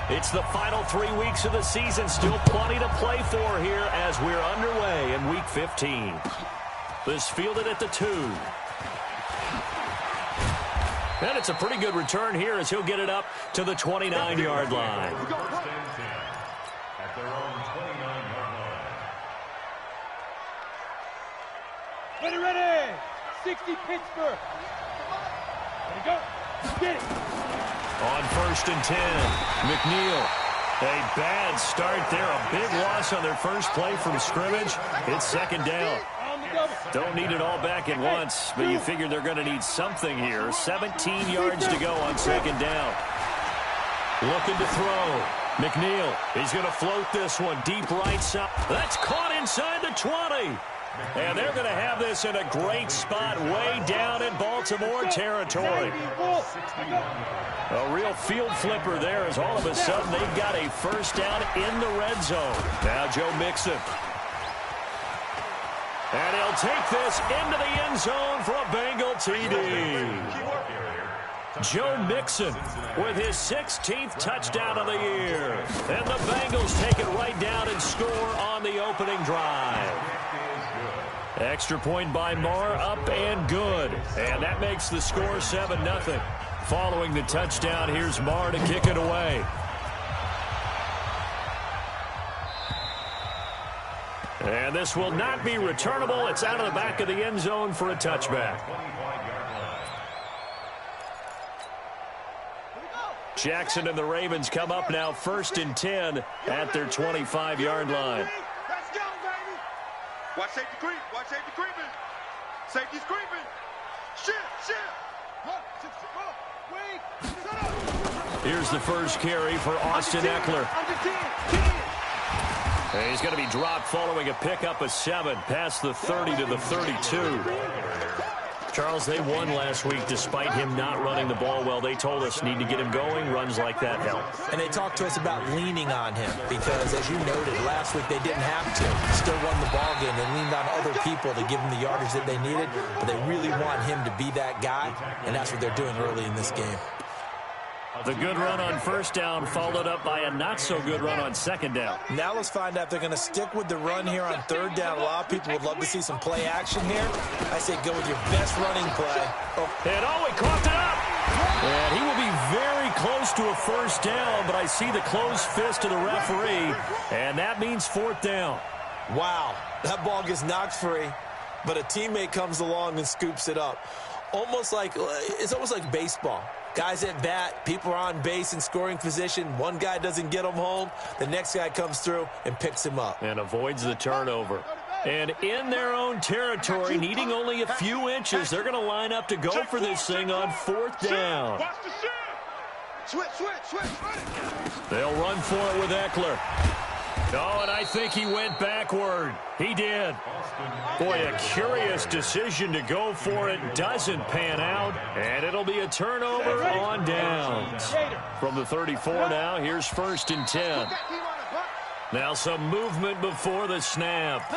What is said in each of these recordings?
It's the final 3 weeks of the season. Still plenty to play for here as we're underway in Week 15. This fielded at the 2. And it's a pretty good return here as he'll get it up to the 29-yard line. At their own 29-yard line. Ready. 60 Pittsburgh. Ready, go. Get it. On 1st and 10, McNeil. A bad start there. A big loss on their first play from scrimmage. It's second down. Don't need it all back at once, but you figure they're going to need something here. 17 yards to go on second down. Looking to throw. McNeil, he's going to float this one deep right side. That's caught inside the 20. And they're going to have this in a great spot way down in Baltimore territory. A real field flipper there as all of a sudden they've got a first down in the red zone. Now Joe Mixon. And he'll take this into the end zone for a Bengal TD. Joe Mixon with his 16th touchdown of the year. And the Bengals take it right down and score on the opening drive. Extra point by Marr, up and good. And that makes the score 7-0. Following the touchdown, here's Marr to kick it away. And this will not be returnable. It's out of the back of the end zone for a touchback. Jackson and the Ravens come up now 1st and 10 at their 25-yard line. Let's go, baby. Watch safety creep. Watch safety creeping. Safety's creeping. Shit. Wait. Here's the first carry for Austin Eckler. He's going to be dropped following a pickup of 7 past the 30 to the 32. Charles, they won last week despite him not running the ball well. They told us need to get him going. Runs like that help. And they talked to us about leaning on him because, as you noted, last week they didn't have to. Still won the ball game. They leaned on other people to give them the yardage that they needed, but they really want him to be that guy, and that's what they're doing early in this game. The good run on first down followed up by a not-so-good run on second down. Now let's find out if they're going to stick with the run here on third down. A lot of people would love to see some play action here. I say go with your best running play. And he coughed it up. And he will be very close to a first down, but I see the closed fist of the referee, and that means 4th down. Wow, that ball gets knocked free, but a teammate comes along and scoops it up. It's almost like baseball. Guys at bat, people are on base in scoring position. One guy doesn't get him home. The next guy comes through and picks him up. And avoids the turnover. And in their own territory, needing only a few inches, they're going to line up to go for this thing on 4th down. They'll run for it with Eckler. Oh, and I think he went backward. He did. Boy, a curious decision to go for it. Doesn't pan out, and it'll be a turnover on downs. From the 34 now, here's 1st and 10. Now some movement before the snap.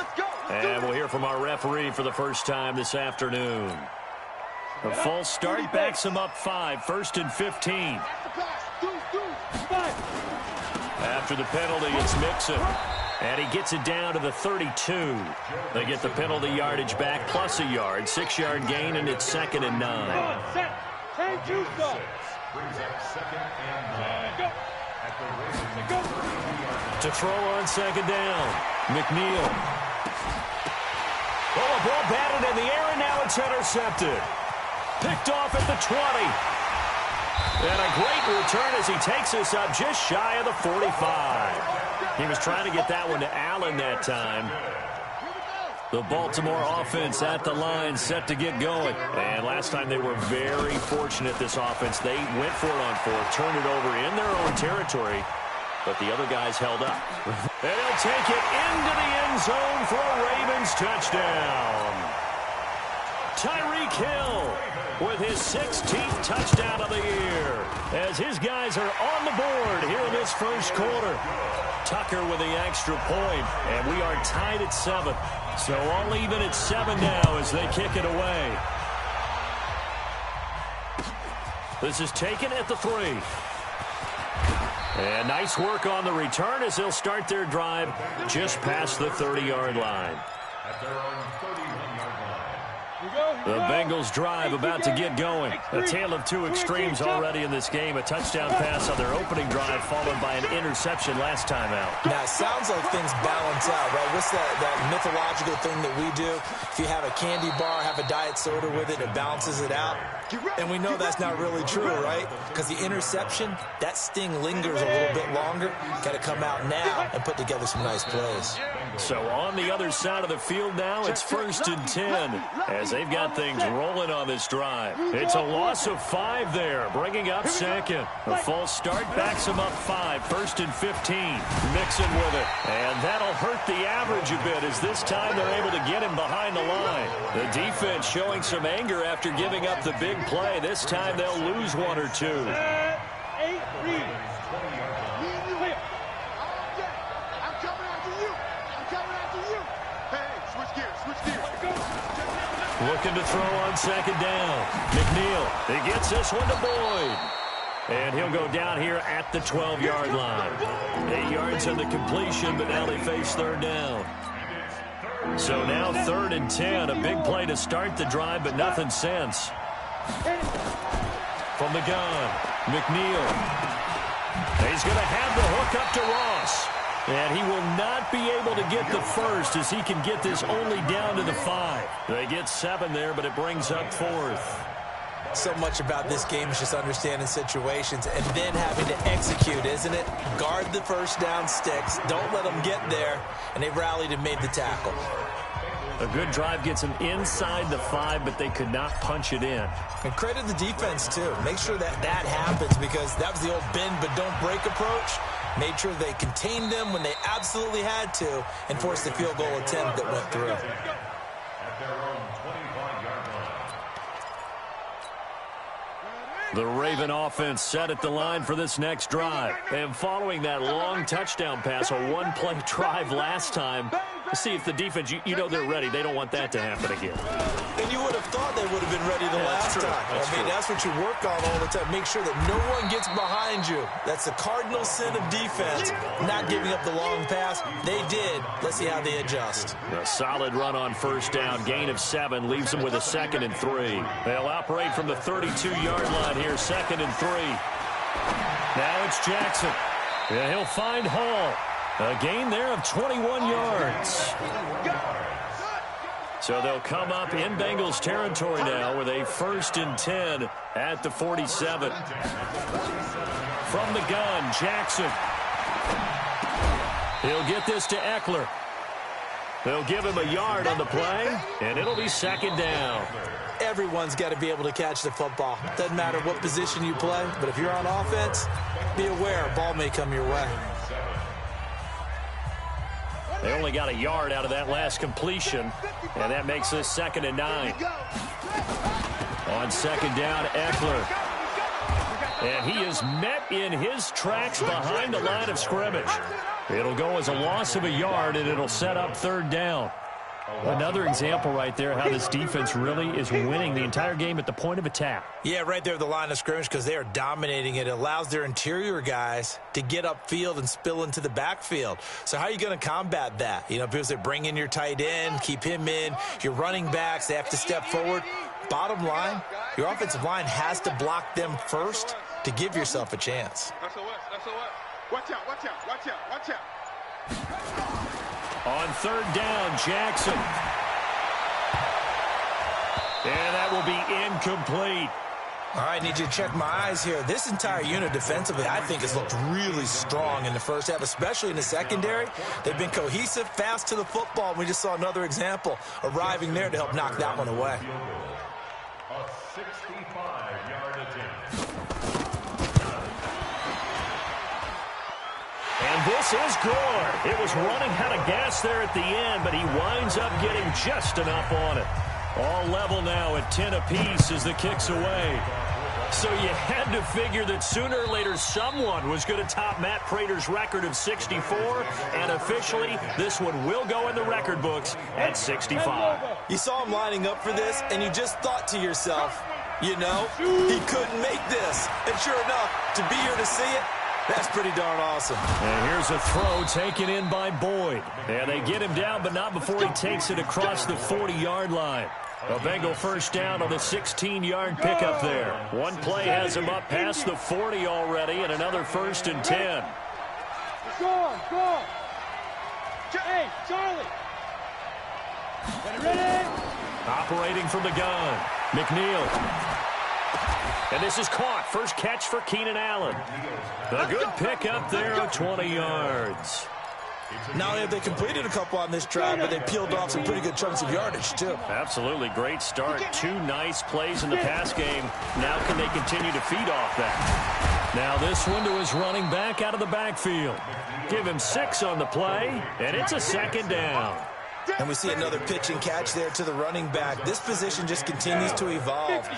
And we'll hear from our referee for the first time this afternoon. The false start backs him up 5, 1st and 15. After the penalty, it's Mixon. And he gets it down to the 32. They get the penalty yardage back plus a yard. 6-yard gain, and it's 2nd and 9. To throw on 2nd down. McNeil. Oh, a ball batted in the air, and now it's intercepted. Picked off at the 20. And a great return as he takes this up just shy of the 45. He was trying to get that one to Allen that time. The Baltimore offense at the line, set to get going. And last time they were very fortunate, this offense. They went for it on 4th, turned it over in their own territory, but the other guys held up. And he'll take it into the end zone for a Ravens touchdown. Tyreek Hill with his 16th touchdown of the year as his guys are on the board here in this first quarter. Tucker with the extra point, and we are tied at 7. So all even at 7 now as they kick it away. This is taken at the 3. And nice work on the return as they'll start their drive just past the 30-yard line. At their own 31-yard line. The Bengals drive about to get going. A tale of two extremes already in this game. A touchdown pass on their opening drive followed by an interception last time out. Now, it sounds like things balance out, right? What's that mythological thing that we do? If you have a candy bar, have a diet soda with it, it balances it out. And we know that's not really true, right? Because the interception, that sting lingers a little bit longer. Got to come out now and put together some nice plays. So on the other side of the field now, it's 1st and 10 as they've got things rolling on this drive. It's a loss of 5 there, bringing up second. A false start backs them up 5, 1st and 15. Mixon with it, and that'll hurt the average a bit as this time they're able to get him behind the line. The defense showing some anger after giving up the big play. This time they'll lose 1 or 2. Looking to throw on 2nd down. McNeil, he gets this one to Boyd. And he'll go down here at the 12-yard line. 8 yards on the completion, but now they face 3rd down. So now 3rd and 10. A big play to start the drive, but nothing since. From the gun, McNeil. He's going to have the hook up to Ross. And he will not be able to get the first as he can get this only down to the 5. They get 7 there, but it brings up 4th. So much about this game is just understanding situations and then having to execute, isn't it? Guard the first down sticks. Don't let them get there. And they rallied and made the tackle. A good drive gets them inside the 5, but they could not punch it in. And credit the defense, too. Make sure that happens because that was the old bend but don't break approach. Made sure they contained them when they absolutely had to and forced the field goal attempt that went through. At their own 25-yard line. The Raven offense set at the line for this next drive. And following that long touchdown pass, a one-play drive last time, to see if the defense, you know they're ready. They don't want that to happen again. And you would have thought they would have been ready the last time. That's what you work on all the time. Make sure that no one gets behind you. That's the cardinal sin of defense, not giving up the long pass. They did. Let's see how they adjust. A solid run on 1st down. Gain of 7 leaves them with a 2nd and 3. They'll operate from the 32-yard line here, 2nd and 3. Now it's Jackson. And he'll find Hall. A gain there of 21 yards. So they'll come up in Bengals territory now with a 1st and 10 at the 47. From the gun, Jackson. He'll get this to Eckler. They'll give him a yard on the play, and it'll be 2nd down. Everyone's got to be able to catch the football. Doesn't matter what position you play, but if you're on offense, be aware a ball may come your way. They only got a yard out of that last completion, and that makes this 2nd and 9. On 2nd down, Eckler. And he is met in his tracks behind the line of scrimmage. It'll go as a loss of a yard, and it'll set up 3rd down. Another example right there how this defense really is winning the entire game at the point of attack. Yeah, right there at the line of scrimmage because they are dominating it. It allows their interior guys to get upfield and spill into the backfield. So how are you going to combat that? You know, because they bring in your tight end, keep him in. Your running backs, they have to step forward. Bottom line, your offensive line has to block them first to give yourself a chance. Watch out, watch out, watch out, watch out. On 3rd down, Jackson. And that will be incomplete. All right, need you to check my eyes here. This entire unit defensively, I think, has looked really strong in the first half, especially in the secondary. They've been cohesive, fast to the football. We just saw another example arriving there to help knock that one away. A 65-yard attempt. And this is Gore. It was running out of gas there at the end, but he winds up getting just enough on it. All level now at 10 apiece as the kick's away. So you had to figure that sooner or later someone was going to top Matt Prater's record of 64, and officially this one will go in the record books at 65. You saw him lining up for this, and you just thought to yourself, you know, he couldn't make this. And sure enough, to be here to see it, That's pretty darn awesome. And here's a throw taken in by Boyd. And they get him down, but not before he takes it across the 40-yard line. A Bengal first down on the 16-yard pickup there. One play has him up past the 40 already, and another 1st and 10. Go on. Hey, Charlie. Ready? Operating from the gun, McNeil. And this is caught. First catch for Keenan Allen. A good pickup there of 20 yards. Not only have they completed a couple on this drive, but they peeled off some pretty good chunks of yardage, too. Absolutely. Great start. 2 nice plays in the pass game. Now can they continue to feed off that? Now this one to his running back out of the backfield. Give him 6 on the play, and it's a 2nd down. And we see another pitch and catch there to the running back. This position just continues to evolve.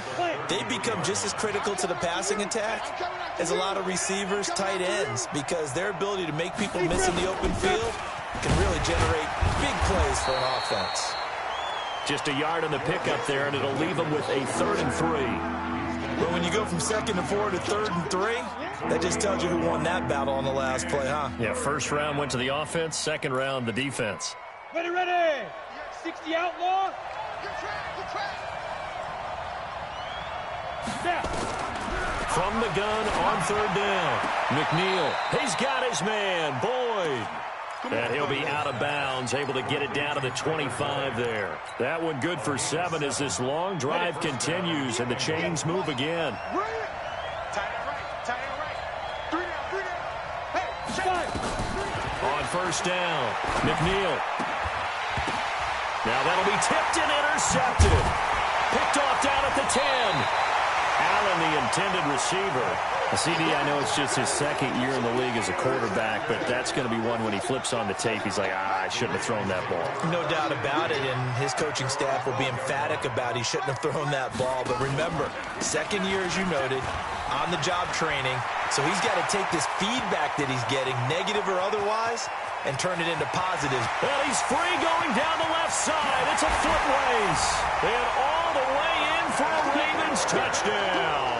They become just as critical to the passing attack as a lot of receivers, tight ends, because their ability to make people miss in the open field can really generate big plays for an offense. Just a yard on the pickup there, and it'll leave them with a 3rd and 3. But when you go from 2nd and 4 to 3rd and 3, that just tells you who won that battle on the last play, huh? Yeah, first round went to the offense, second round the defense. Ready. 60 outlaw. Snap. From the gun on 3rd down. McNeil, he's got his man, Boyd. And he'll be out of bounds, able to get it down to the 25 there. That one good for 7 as this long drive continues and the chains move again. On 1st down, McNeil. Now that'll be tipped and intercepted. Picked off down at the 10. Allen, the intended receiver. CD, I know it's just his 2nd year in the league as a quarterback, but that's going to be one when he flips on the tape, he's like, I shouldn't have thrown that ball. No doubt about it, and his coaching staff will be emphatic about he shouldn't have thrown that ball. But remember, 2nd year, as you noted, on-the-job training, so he's got to take this feedback that he's getting, negative or otherwise, and turn it into positive. Well, he's free going down the left side. It's a foot race. And all the way in for a Ravens touchdown.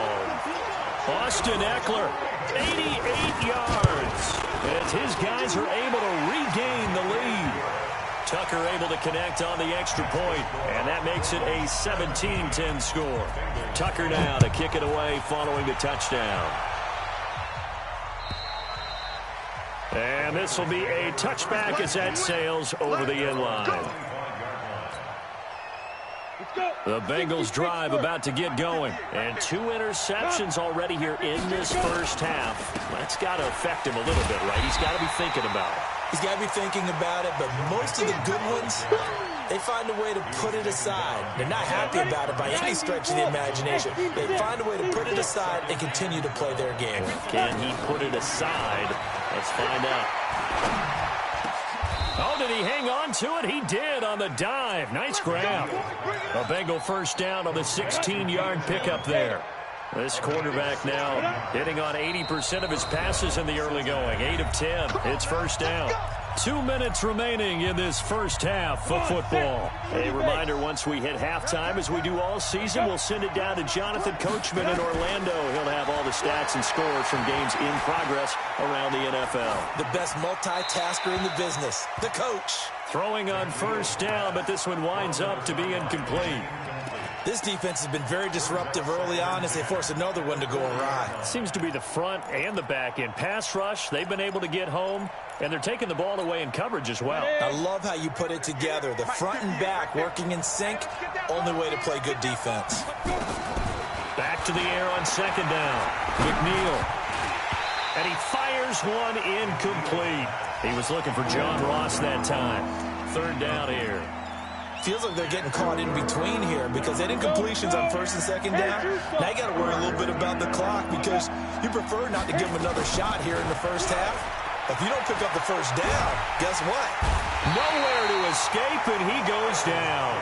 Austin Eckler, 88 yards. As his guys are able to regain the lead. Tucker able to connect on the extra point, and that makes it a 17-10 score. Tucker now to kick it away following the touchdown. And this will be a touchback as that sails over the end line. The Bengals drive about to get going. And 2 interceptions already here in this first half. That's got to affect him a little bit, right? He's got to be thinking about it. He's got to be thinking about it, but most of the good ones, they find a way to put it aside. They're not happy about it by any stretch of the imagination. They find a way to put it aside and continue to play their game. Can he put it aside? Let's find out. Oh, did he hang on to it? He did on the dive. Nice grab. A Bengal first down on the 16-yard pickup there. This quarterback now hitting on 80% of his passes in the early going. 8 of 10. It's first down. 2 minutes remaining in this first half of football. A reminder, once we hit halftime, as we do all season, we'll send it down to Jonathan Coachman in Orlando. He'll have all the stats and scores from games in progress around the NFL. The best multitasker in the business, the coach. Throwing on first down, but this one winds up to be incomplete. This defense has been very disruptive early on as they force another one to go awry. Seems to be the front and the back end. Pass rush, they've been able to get home, and they're taking the ball away in coverage as well. I love how you put it together. The front and back working in sync, only way to play good defense. Back to the air on second down. McNeil. And he fires one incomplete. He was looking for John Ross that time. Third down here. Feels like they're getting caught in between here because they did incompletions on first and second down. Now you got to worry a little bit about the clock because you prefer not to give them another shot here in the first half. If you don't pick up the first down, guess what? Nowhere to escape, and he goes down.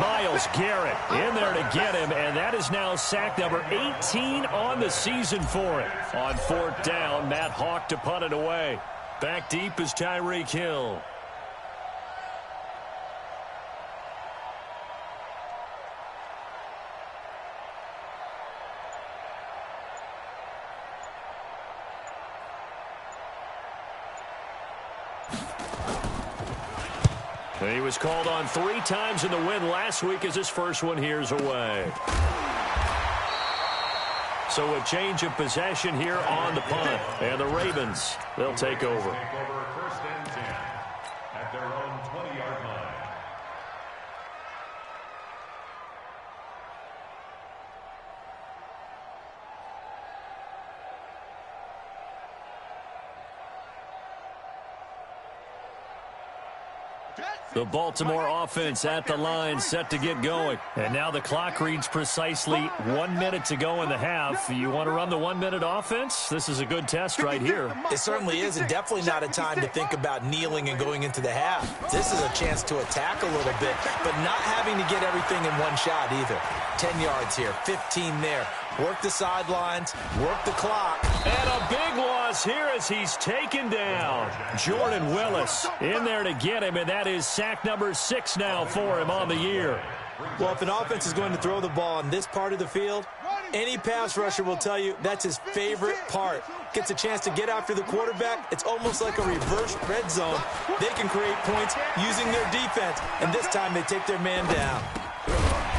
Myles Garrett in there to get him, and that is now sack number 18 on the season for it. On fourth down, Matt Hawk to punt it away. Back deep is Tyreek Hill. He was called on 3 times in the win last week as his first one here's away. So a change of possession here on the punt. And the Ravens, they'll take over. First and 10 at their own 20-yard line. The Baltimore offense at the line, set to get going. And now the clock reads precisely 1 minute to go in the half. You want to run the 1 minute offense? This is a good test right here. It certainly is, and definitely not a time to think about kneeling and going into the half. This is a chance to attack a little bit, but not having to get everything in one shot either. 10 yards here, 15 there. Work the sidelines, work the clock. And a big loss here as he's taken down. Jordan Willis in there to get him, and that is sack number 6 now for him on the year. Well, if an offense is going to throw the ball on this part of the field, any pass rusher will tell you that's his favorite part. Gets a chance to get after the quarterback. It's almost like a reverse red zone. They can create points using their defense, and this time they take their man down.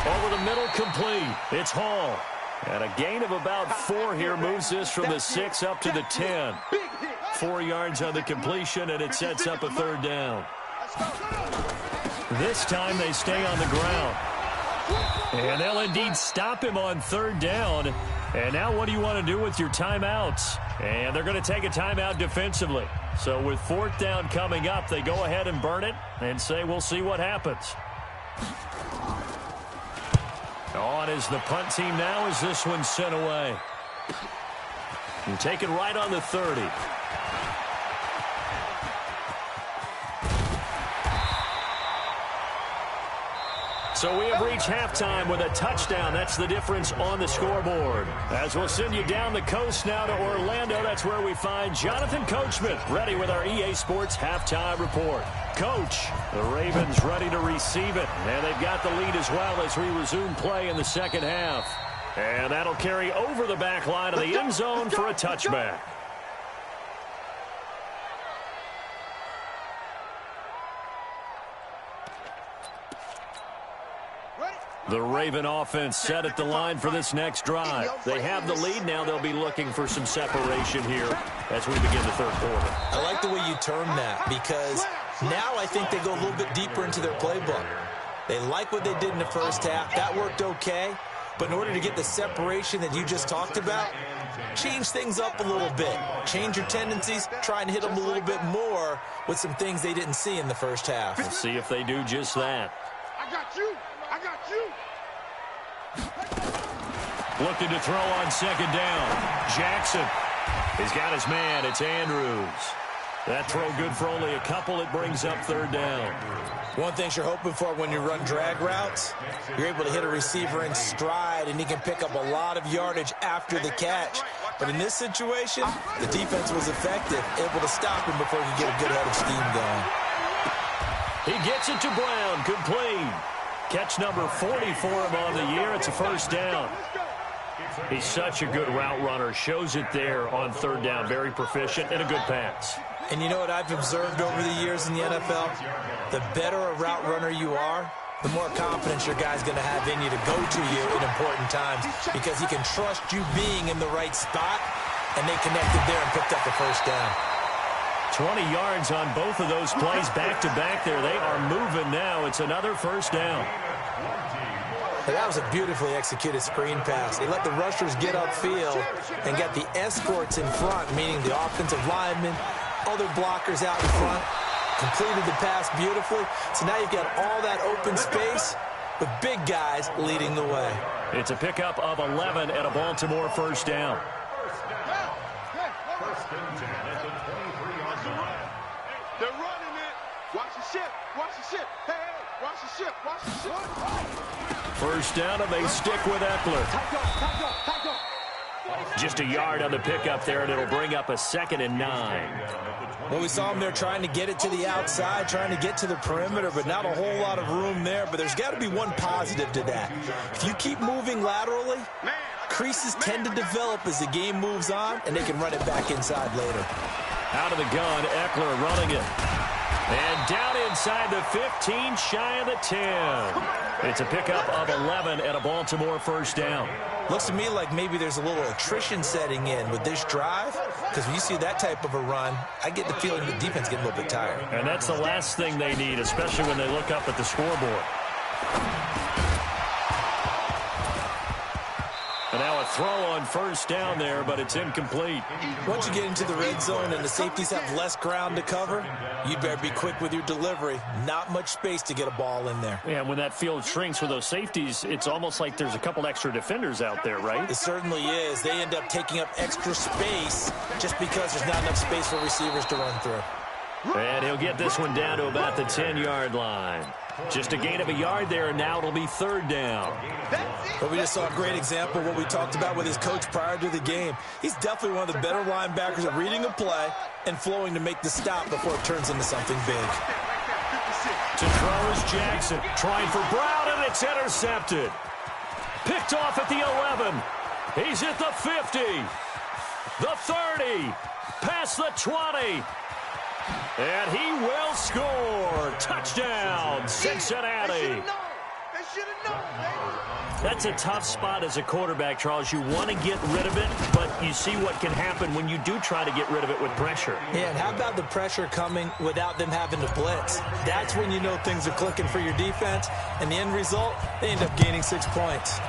Over the middle, complete. It's Hall. And a gain of about 4 here moves this from the 6 up to the 10. 4 yards on the completion, and it sets up a 3rd down. This time they stay on the ground. And they'll indeed stop him on 3rd down. And now what do you want to do with your timeouts? And they're going to take a timeout defensively. So with 4th down coming up, they go ahead and burn it and say we'll see what happens. On is the punt team now as this one's sent away. And taken right on the 30. So we have reached halftime with a touchdown. That's the difference on the scoreboard. As we'll send you down the coast now to Orlando, that's where we find Jonathan Coachman ready with our EA Sports halftime report. Coach, the Ravens ready to receive it. And they've got the lead as well as we resume play in the second half. And that'll carry over the back line of the end zone for a touchback. The Raven offense set at the line for this next drive. They have the lead. Now they'll be looking for some separation here as we begin the 3rd quarter. I like the way you term that because now I think they go a little bit deeper into their playbook. They like what they did in the first half. That worked okay. But in order to get the separation that you just talked about, change things up a little bit. Change your tendencies. Try and hit them a little bit more with some things they didn't see in the first half. We'll see if they do just that. I got you. I got you. Looking to throw on 2nd down. Jackson. He's got his man. It's Andrews. That throw good for only a couple. It brings up 3rd down. One thing you're hoping for when you run drag routes, you're able to hit a receiver in stride, and he can pick up a lot of yardage after the catch. But in this situation, the defense was effective, able to stop him before he could get a good head of steam going. He gets it to Brown. Complete. Catch number 40 for him on the year. It's a 1st down. He's such a good route runner. Shows it there on 3rd down. Very proficient and a good pass. And you know what I've observed over the years in the NFL? The better a route runner you are, the more confidence your guy's going to have in you to go to you in important times because he can trust you being in the right spot, and they connected there and picked up the 1st down. 20 yards on both of those plays back-to-back there. They are moving now. It's another 1st down. And that was a beautifully executed screen pass. They let the rushers get upfield and got the escorts in front, meaning the offensive linemen, other blockers out in front, completed the pass beautifully. So now you've got all that open space with big guys leading the way. It's a pickup of 11 and a Baltimore 1st down. They're running it. Watch the ship. Watch the ship. Hey, watch the ship. Watch the ship. 1st down, and they stick with Eckler. Just a yard on the pickup there, and it'll bring up a 2nd and 9. Well, we saw him there trying to get it to the outside, trying to get to the perimeter, but not a whole lot of room there. But there's got to be one positive to that. If you keep moving laterally, creases tend to develop as the game moves on, and they can run it back inside later. Out of the gun, Eckler running it. And down inside the 15, shy of the 10. It's a pickup of 11 and a Baltimore first down. Looks to me like maybe there's a little attrition setting in with this drive, because when you see that type of a run, I get the feeling the defense getting a little bit tired. And that's the last thing they need, especially when they look up at the scoreboard. And now a throw on first down there, but it's incomplete. Once you get into the red zone and the safeties have less ground to cover, you'd better be quick with your delivery. Not much space to get a ball in there. Yeah, when that field shrinks with those safeties, it's almost like there's a couple extra defenders out there, right? It certainly is. They end up taking up extra space just because there's not enough space for receivers to run through. And he'll get this one down to about the 10-yard line. Just a gain of a yard there, and now it'll be third down. But we just saw a great example of what we talked about with his coach prior to the game. He's definitely one of the better linebackers at reading a play and flowing to make the stop before it turns into something big. To throw is Jackson, trying for Brown, and it's intercepted. Picked off at the 11. He's at the 50, the 30, past the 20. And he will score. Touchdown, Cincinnati. That's a tough spot as a quarterback, Charles. You want to get rid of it, but you see what can happen when you do try to get rid of it with pressure. Yeah, and how about the pressure coming without them having to blitz? That's when you know things are clicking for your defense, and the end result, they end up gaining 6 points.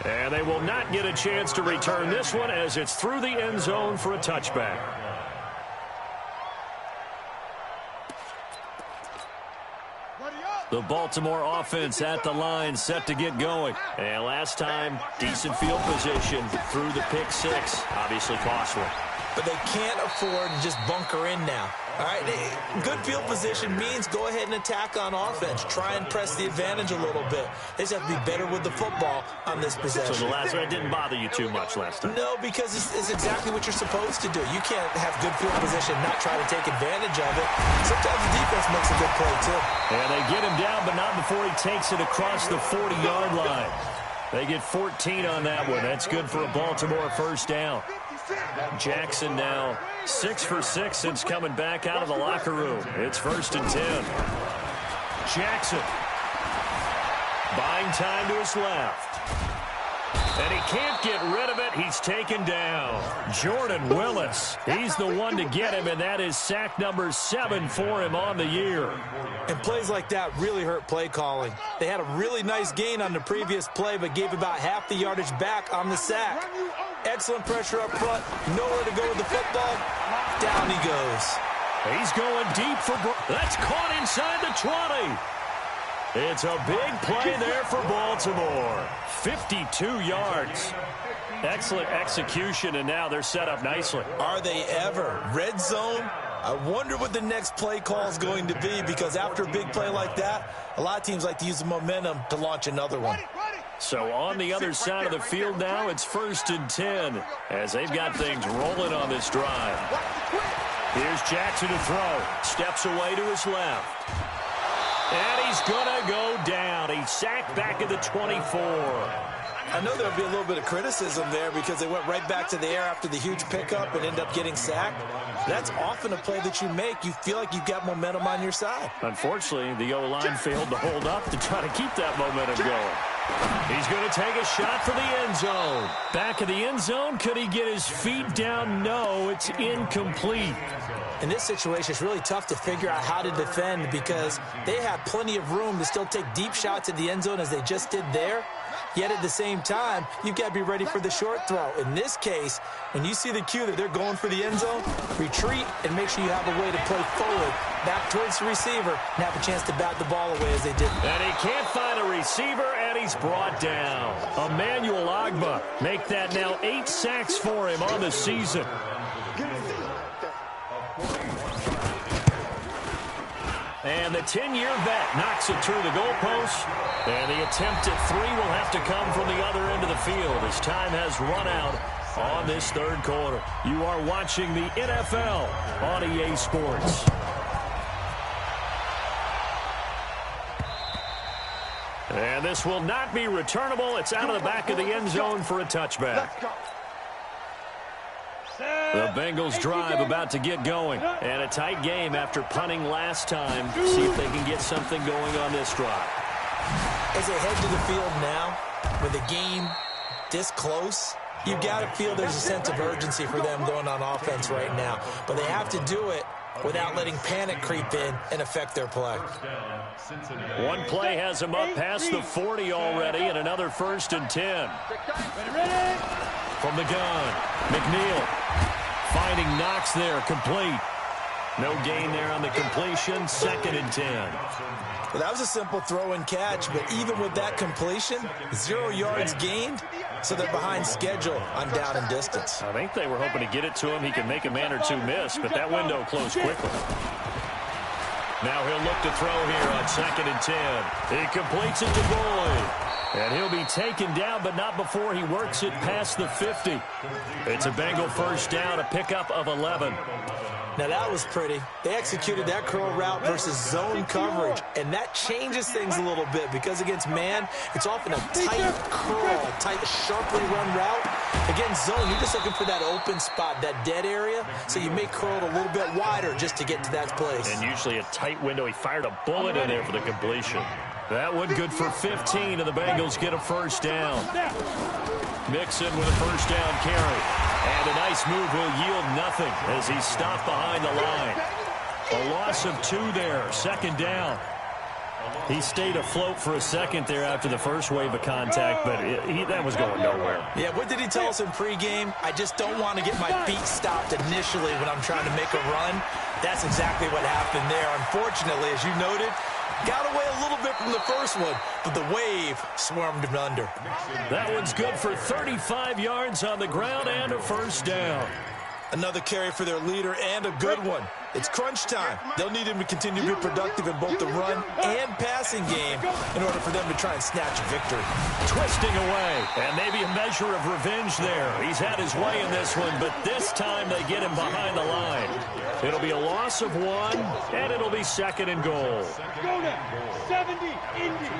And they will not get a chance to return this one as it's through the end zone for a touchback. The Baltimore offense at the line, set to get going. And last time, decent field position through the pick six. Obviously costly. But they can't afford to just bunker in now. All right, good field position means go ahead and attack on offense. Try and press the advantage a little bit. They just have to be better with the football on this possession. So the last one didn't bother you too much last time? No, because it's exactly what you're supposed to do. You can't have good field position and not try to take advantage of it. Sometimes the defense makes a good play, too. And they get him down, but not before he takes it across the 40-yard line. They get 14 on that one. That's good for a Baltimore first down. Jackson now 6 for 6 since coming back out of the locker room. It's 1st and 10. Jackson buying time to his left. And he can't get rid of it. He's taken down. Jordan Willis. He's the one to get him, and that is sack number 7 for him on the year. And plays like that really hurt play calling. They had a really nice gain on the previous play, but gave about half the yardage back on the sack. Excellent pressure up front. Nowhere to go with the football. Down he goes. He's going deep for that's caught inside the 20. It's a big play there for Baltimore. 52 yards. Excellent execution, and now they're set up nicely. Are they ever? Red zone? I wonder what the next play call is going to be, because after a big play like that, a lot of teams like to use the momentum to launch another one. So on the other side of the field now, it's 1st and 10 as they've got things rolling on this drive. Here's Jackson to throw. Steps away to his left. And he's going to go down. He's sacked back at the 24. I know there'll be a little bit of criticism there because they went right back to the air after the huge pickup and end up getting sacked. That's often a play that you make. You feel like you've got momentum on your side. Unfortunately, the O-line failed to hold up to try to keep that momentum going. He's going to take a shot for the end zone. Back of the end zone. Could he get his feet down? No, it's incomplete. In this situation, it's really tough to figure out how to defend because they have plenty of room to still take deep shots at the end zone as they just did there. Yet at the same time, you've got to be ready for the short throw. In this case, when you see the cue that they're going for the end zone, retreat and make sure you have a way to play forward, back towards the receiver, and have a chance to bat the ball away as they did. And he can't find a receiver, and he's brought down. Emmanuel Ogbah make that now 8 sacks for him on the season. And the 10-year vet knocks it through the goalpost. And the attempt at 3 will have to come from the other end of the field as time has run out on this third quarter. You are watching the NFL on EA Sports. And this will not be returnable. It's out of the back of the end zone for a touchback. The Bengals drive about to get going. And a tight game after punting last time. See if they can get something going on this drive. As they head to the field now, with the game this close, you've got to feel there's a sense of urgency for them going on offense right now. But they have to do it without letting panic creep in and affect their play. One play has them up past the 40 already, and another 1st and 10. From the gun, McNeil finding Knox there, complete. No gain there on the completion, 2nd and 10. Well, that was a simple throw and catch, but even with that completion, 0 yards gained, so they're behind schedule on down and distance. I think they were hoping to get it to him. He could make a man or two miss, but that window closed quickly. Now he'll look to throw here on 2nd and 10. He completes it to Boyd. And he'll be taken down, but not before he works it past the 50. It's a Bengal 1st down, a pickup of 11. Now that was pretty. They executed that curl route versus zone coverage, and that changes things a little bit because against man, it's often a tight curl, tight, sharply run route. Against zone, you're just looking for that open spot, that dead area, so you may curl it a little bit wider just to get to that place. And usually a tight window. He fired a bullet in there for the completion. That one good for 15, and the Bengals get a 1st down. Mixon with a 1st down carry. And a nice move will yield nothing as he's stopped behind the line. A loss of 2 there, 2nd down. He stayed afloat for a second there after the first wave of contact, but that was going nowhere. Yeah, what did he tell us in pregame? I just don't want to get my feet stopped initially when I'm trying to make a run. That's exactly what happened there. Unfortunately, as you noted, got away a little bit from the first one, but the wave swarmed him under. That one's good for 35 yards on the ground and a 1st down. Another carry for their leader and a good one. It's crunch time. They'll need him to continue to be productive in both the run and passing game in order for them to try and snatch a victory. Twisting away, and maybe a measure of revenge there. He's had his way in this one, but this time they get him behind the line. It'll be a loss of 1, and it'll be 2nd and goal. Go now. 70, Indy.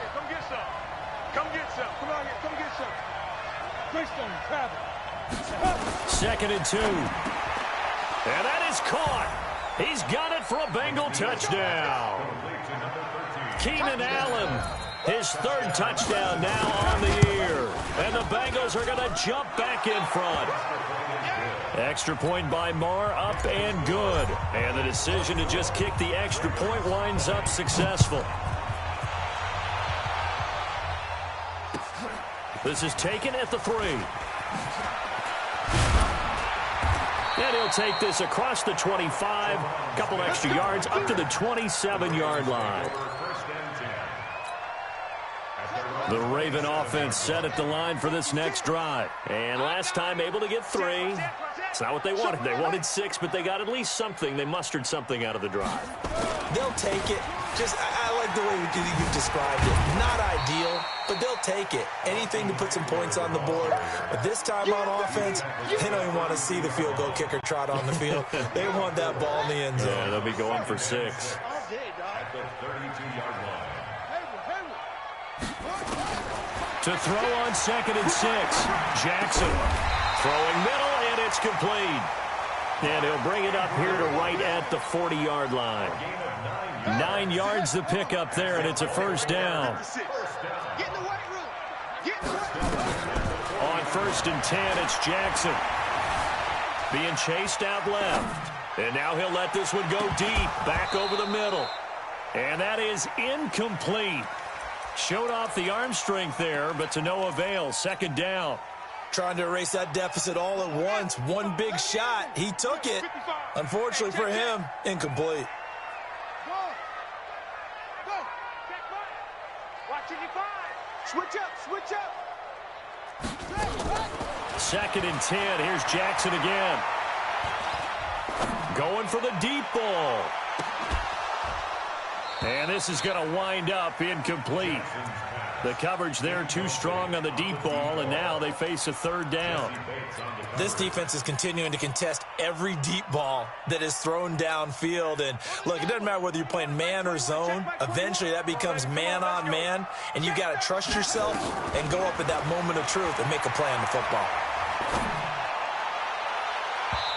Come get some. Come get some. Come on here. Come get some. Christian, travel. 2nd and 2. And that is caught. He's got it for a Bengal touchdown. Keenan Allen, his 3rd touchdown now on the year. And the Bengals are going to jump back in front. Extra point by Marr, up and good. And the decision to just kick the extra point winds up successful. This is taken at the 3. And he'll take this across the 25, a couple extra yards, up to the 27-yard line. The Raven offense set at the line for this next drive. And last time able to get 3. It's not what they wanted. They wanted 6, but they got at least something. They mustered something out of the drive. They'll take it. I like the way you've described it. Not ideal, but they'll take it. Anything to put some points on the board. But this time on offense, they don't even want to see the field goal kicker trot on the field. They want that ball in the end zone. Yeah, they'll be going for 6. At the 32-yard line. To throw on 2nd and 6. Jackson throwing middle, and it's complete. And he'll bring it up here to right at the 40-yard line. 9 yards to pick up there, and it's a 1st down. On 1st and 10, it's Jackson. Being chased out left. And now he'll let this one go deep, back over the middle. And that is incomplete. Showed off the arm strength there, but to no avail. 2nd down. Trying to erase that deficit all at once. One big shot. He took it. Unfortunately for him, incomplete. Go. Watch 55. Switch up. Switch up. 2nd and 10. Here's Jackson again. Going for the deep ball. And this is going to wind up incomplete. The coverage there too strong on the deep ball, and now they face a 3rd down. This defense is continuing to contest every deep ball that is thrown downfield. And look, it doesn't matter whether you're playing man or zone. Eventually that becomes man on man, and you got to trust yourself and go up at that moment of truth and make a play on the football.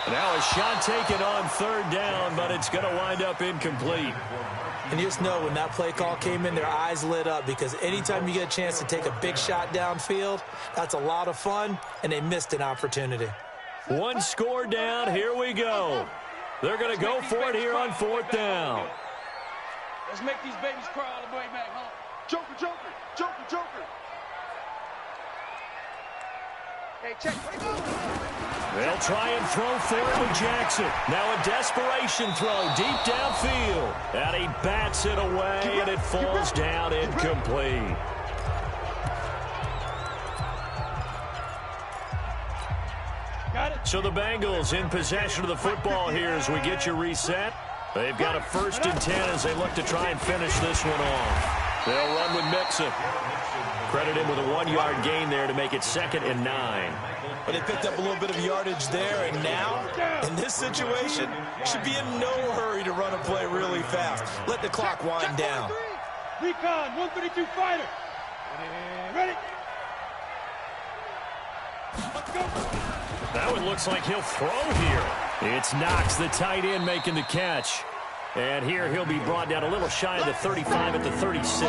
Now a shot taken on third down, but it's going to wind up incomplete. And you just know when that play call came in, their eyes lit up because anytime you get a chance to take a big shot downfield, that's a lot of fun, and they missed an opportunity. One score down. Here we go. They're going to go for it here on fourth down. Let's make these babies cry all the way back home. Joker, Joker, Joker, Joker. Hey, check. They'll try and throw for it with Jackson. Now a desperation throw deep downfield. And he bats it away, and it falls down incomplete. Got it. So the Bengals in possession of the football here as we get you reset. They've got a 1st and 10 as they look to try and finish this one off. They'll run with Mixon. Credit him with a 1-yard gain there to make it 2nd and 9. But they picked up a little bit of yardage there, and now, in this situation, should be in no hurry to run a play really fast. Let the clock wind down. Recon, 132 fighter. Ready? Let's go. That one looks like he'll throw here. It's Knox, the tight end, making the catch. And here he'll be brought down a little shy of the 35 at the 36.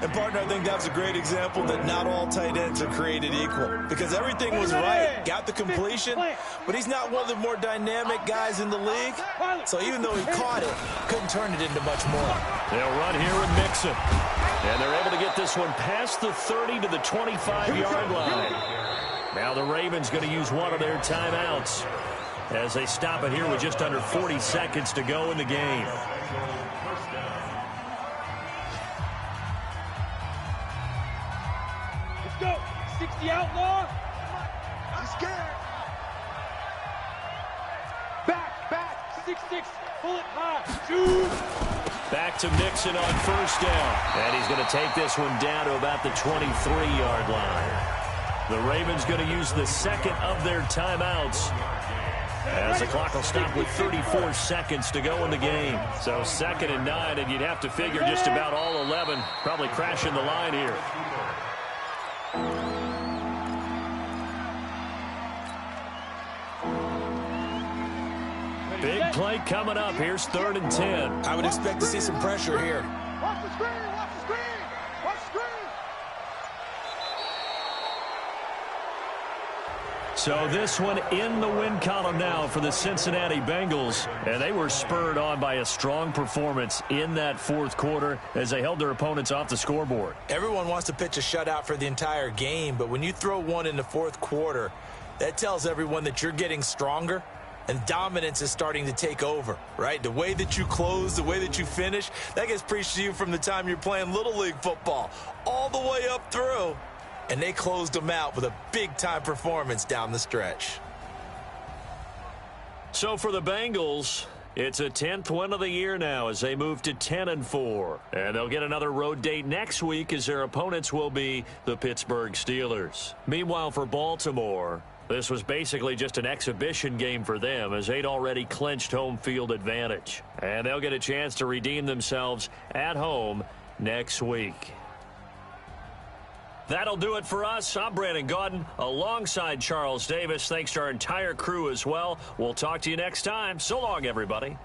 And, partner, I think that was a great example that not all tight ends are created equal. Because everything was right. Got the completion, but he's not one of the more dynamic guys in the league. So even though he caught it, couldn't turn it into much more. They'll run here with Mixon. And they're able to get this one past the 30 to the 25-yard line. Now the Ravens going to use one of their timeouts as they stop it here with just under 40 seconds to go in the game. Let's go. 60 outlaw. I'm scared. Back. 6-6. Pull it high. Shoot. Back to Mixon on 1st down. And he's going to take this one down to about the 23-yard line. The Ravens going to use the 2nd of their timeouts as the clock will stop with 34 seconds to go in the game. So 2nd and 9, and you'd have to figure just about all 11 probably crashing the line here. Big play coming up. Here's 3rd and 10. I would expect to see some pressure here. Watch the screen, watch the screen, watch the screen. So this one in the win column now for the Cincinnati Bengals. And they were spurred on by a strong performance in that 4th quarter as they held their opponents off the scoreboard. Everyone wants to pitch a shutout for the entire game, but when you throw one in the 4th quarter, that tells everyone that you're getting stronger and dominance is starting to take over, right? The way that you close, the way that you finish, that gets preached to you from the time you're playing Little League football all the way up through. And they closed them out with a big-time performance down the stretch. So for the Bengals, it's a 10th win of the year now as they move to 10-4. And they'll get another road date next week as their opponents will be the Pittsburgh Steelers. Meanwhile, for Baltimore, this was basically just an exhibition game for them as they'd already clinched home field advantage. And they'll get a chance to redeem themselves at home next week. That'll do it for us. I'm Brandon Gaudin alongside Charles Davis. Thanks to our entire crew as well. We'll talk to you next time. So long, everybody.